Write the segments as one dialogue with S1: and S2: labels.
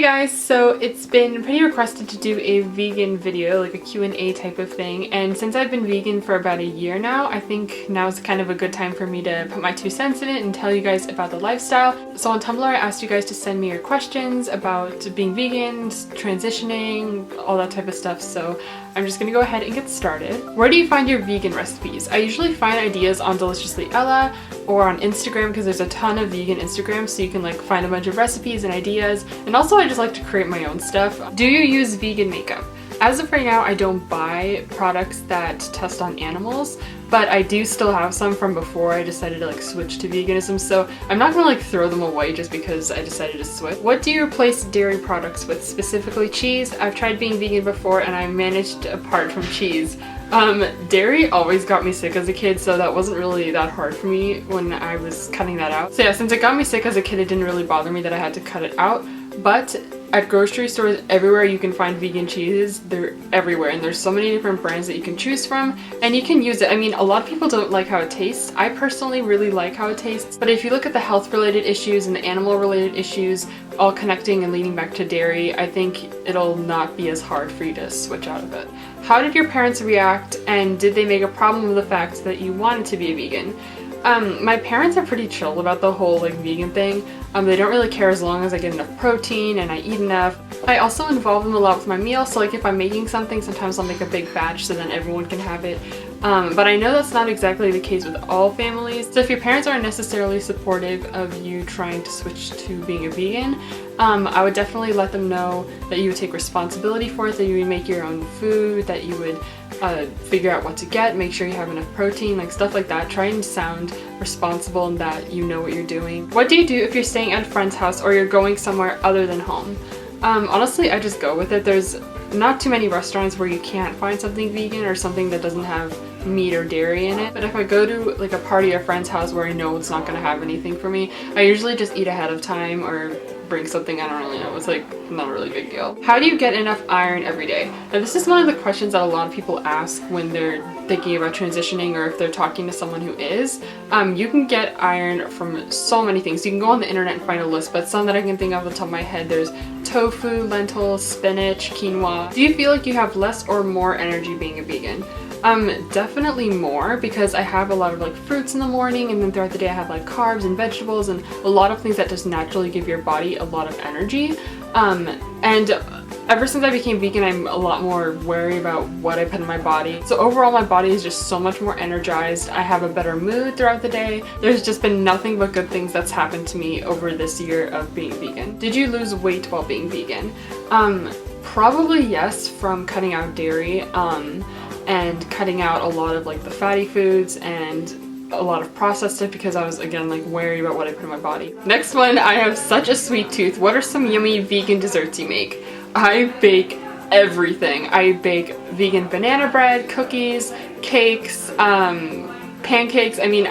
S1: Hey guys, so it's been pretty requested to do a vegan video, like a Q&A type of thing, and since I've been vegan for about a year now, I think now is kind of a good time for me to put my 2 cents in it and tell you guys about the lifestyle. So on Tumblr I asked you guys to send me your questions about being vegan, transitioning, all that type of stuff, so I'm just gonna go ahead and get started. Where do you find your vegan recipes? I usually find ideas on Deliciously Ella or on Instagram because there's a ton of vegan Instagrams, so you can like find a bunch of recipes and ideas, and also I just like to create my own stuff. Do you use vegan makeup? As of right now, I don't buy products that test on animals, but I do still have some from before I decided to like switch to veganism, so I'm not gonna like throw them away just because I decided to switch. What do you replace dairy products with, specifically cheese? I've tried being vegan before and I managed apart from cheese. Dairy always got me sick as a kid, so that wasn't really that hard for me when I was cutting that out. So yeah, since it got me sick as a kid, it didn't really bother me that I had to cut it out, but at grocery stores everywhere you can find vegan cheeses. They're everywhere and there's so many different brands that you can choose from and you can use it. I mean, a lot of people don't like how it tastes. I personally really like how it tastes, but if you look at the health related issues and the animal related issues all connecting and leading back to dairy, I think it'll not be as hard for you to switch out of it. How did your parents react, and did they make a problem of the fact that you wanted to be a vegan? My parents are pretty chill about the whole like vegan thing. They don't really care as long as I get enough protein and I eat enough. I also involve them a lot with my meals, so like if I'm making something, sometimes I'll make a big batch so then everyone can have it. But I know that's not exactly the case with all families. So if your parents aren't necessarily supportive of you trying to switch to being a vegan, I would definitely let them know that you would take responsibility for it, that you would make your own food, that you would figure out what to get, make sure you have enough protein, like stuff like that. Try and sound responsible and that you know what you're doing. What do you do if you're staying at a friend's house or you're going somewhere other than home? Honestly, I just go with it. There's not too many restaurants where you can't find something vegan or something that doesn't have meat or dairy in it. But if I go to like a party or a friend's house where I know it's not gonna have anything for me, I usually just eat ahead of time or bring something. I don't really know. It's like not a really big deal. How do you get enough iron every day? Now this is one of the questions that a lot of people ask when they're thinking about transitioning or if they're talking to someone who is. You can get iron from so many things. You can go on the internet and find a list, but some that I can think of off the top of my head, there's tofu, lentils, spinach, quinoa. Do you feel like you have less or more energy being a vegan? Definitely more, because I have a lot of like fruits in the morning, and then throughout the day I have like carbs and vegetables and a lot of things that just naturally give your body a lot of energy. And ever since I became vegan, I'm a lot more wary about what I put in my body. So overall my body is just so much more energized. I have a better mood throughout the day. There's just been nothing but good things that's happened to me over this year of being vegan. Did you lose weight while being vegan? Probably yes, from cutting out dairy. And cutting out a lot of like the fatty foods and a lot of processed stuff because I was again like wary about what I put in my body. Next one, I have such a sweet tooth. What are some yummy vegan desserts you make? I bake everything. I bake vegan banana bread, cookies, cakes, pancakes. I mean,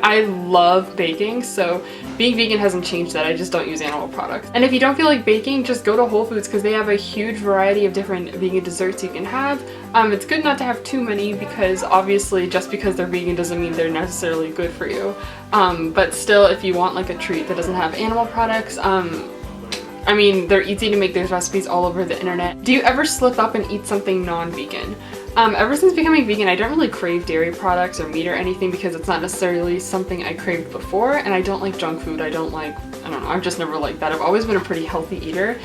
S1: I love baking, so being vegan hasn't changed that. I just don't use animal products. And if you don't feel like baking, just go to Whole Foods because they have a huge variety of different vegan desserts you can have. It's good not to have too many because obviously just because they're vegan doesn't mean they're necessarily good for you. But still, if you want like a treat that doesn't have animal products, I mean, they're easy to make. There's recipes all over the internet. Do you ever slip up and eat something non-vegan? Ever since becoming vegan, I don't really crave dairy products or meat or anything because it's not necessarily something I craved before, and I don't like junk food. I don't know, I've just never liked that. I've always been a pretty healthy eater.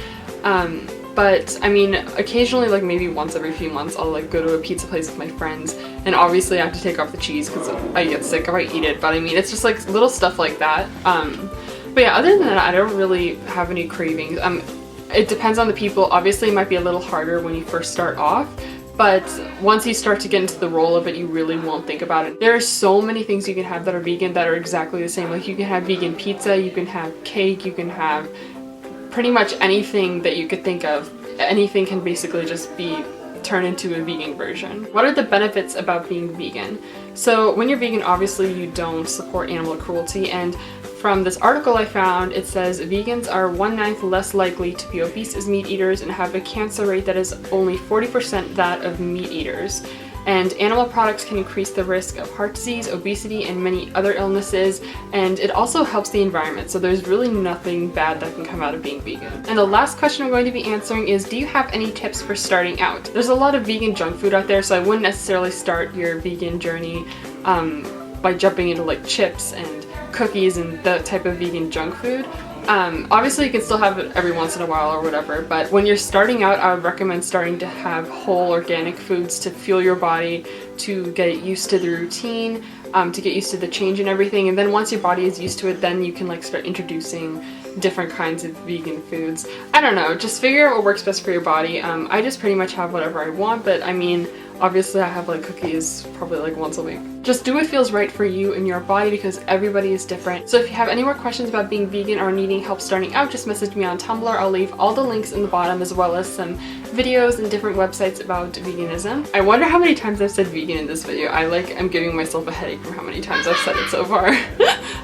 S1: But I mean, occasionally, like maybe once every few months, I'll like go to a pizza place with my friends, and obviously I have to take off the cheese because I get sick if I eat it, but I mean, it's just like little stuff like that. But yeah, other than that, I don't really have any cravings. It depends on the people. Obviously, it might be a little harder when you first start off, but once you start to get into the role of it, you really won't think about it. There are so many things you can have that are vegan that are exactly the same. Like you can have vegan pizza, you can have cake, you can have pretty much anything that you could think of. Anything can basically just be turned into a vegan version. What are the benefits about being vegan? So when you're vegan, obviously you don't support animal cruelty, and from this article I found, it says vegans are 1/9 less likely to be obese as meat eaters and have a cancer rate that is only 40% that of meat eaters. and animal products can increase the risk of heart disease, obesity, and many other illnesses, and it also helps the environment, so there's really nothing bad that can come out of being vegan. And the last question I'm going to be answering is, do you have any tips for starting out? There's a lot of vegan junk food out there, so I wouldn't necessarily start your vegan journey by jumping into like chips and cookies and that type of vegan junk food. Obviously you can still have it every once in a while or whatever, but when you're starting out, I would recommend starting to have whole organic foods to fuel your body, to get used to the routine, to get used to the change and everything, and then once your body is used to it, then you can like start introducing different kinds of vegan foods. I don't know, just figure out what works best for your body. I just pretty much have whatever I want, but I mean, obviously I have like cookies probably like once a week. Just do what feels right for you and your body because everybody is different. So if you have any more questions about being vegan or needing help starting out, just message me on Tumblr. I'll leave all the links in the bottom as well as some videos and different websites about veganism. I wonder how many times I've said vegan in this video. I'm giving myself a headache from how many times I've said it so far.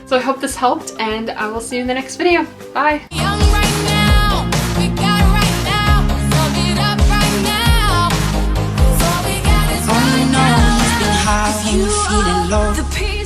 S1: So I hope this helped and I will see you in the next video. Bye!
S2: You feeling low.